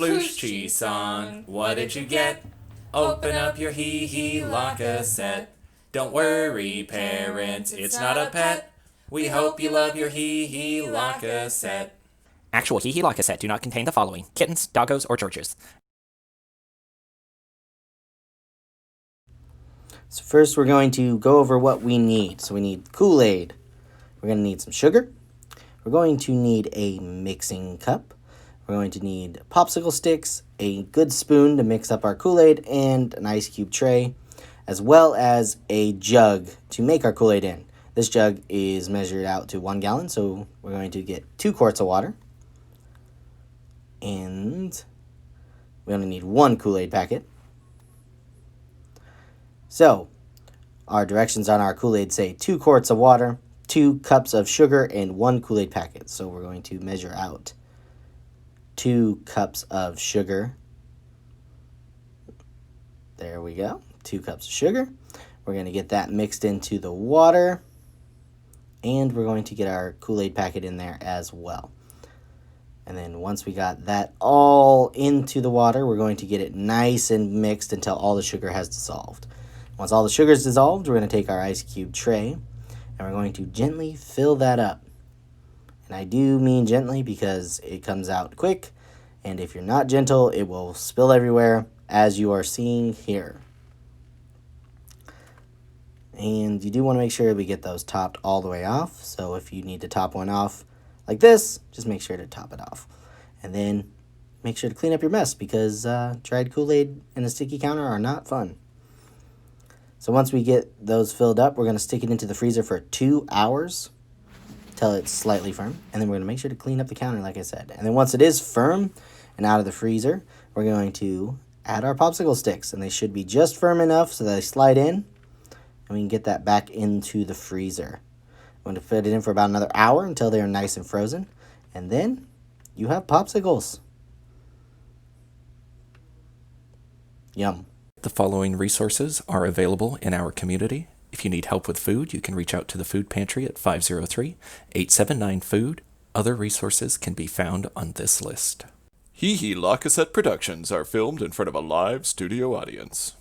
floosh cheese song. What did you get? Open up your hee-hee la cassette. Don't worry, parents, it's not a pet. We hope you love your hee-hee la cassette. Actual hee-hee la cassette do not contain the following: kittens, doggos, or churches. So first we're going to go over what we need. So we need Kool-Aid. We're going to need some sugar. We're going to need a mixing cup. We're going to need popsicle sticks, a good spoon to mix up our Kool-Aid, and an ice cube tray, as well as a jug to make our Kool-Aid in. This jug is measured out to 1 gallon, so we're going to get 2 quarts of water. And we only need 1 Kool-Aid packet. So, our directions on our Kool-Aid say 2 quarts of water, 2 cups of sugar, and 1 Kool-Aid packet. So we're going to measure out 2 cups of sugar. There we go, 2 cups of sugar. We're going to get that mixed into the water, and we're going to get our Kool-Aid packet in there as well. And then once we got that all into the water, we're going to get it nice and mixed until all the sugar has dissolved. Once all the sugar is dissolved, we're going to take our ice cube tray, and we're going to gently fill that up. And I do mean gently because it comes out quick, and if you're not gentle, it will spill everywhere, as you are seeing here. And you do want to make sure we get those topped all the way off. So if you need to top one off like this, just make sure to top it off. And then make sure to clean up your mess, because dried Kool-Aid and a sticky counter are not fun. So once we get those filled up, we're going to stick it into the freezer for 2 hours till it's slightly firm. And then we're going to make sure to clean up the counter, like I said. And then once it is firm and out of the freezer, we're going to add our popsicle sticks. And they should be just firm enough so that they slide in. And we can get that back into the freezer. I'm going to fit it in for about another hour until they are nice and frozen. And then you have popsicles. Yum. The following resources are available in our community. If you need help with food, you can reach out to the food pantry at 503-879-FOOD. Other resources can be found on this list. Hee Hee La Cassette productions are filmed in front of a live studio audience.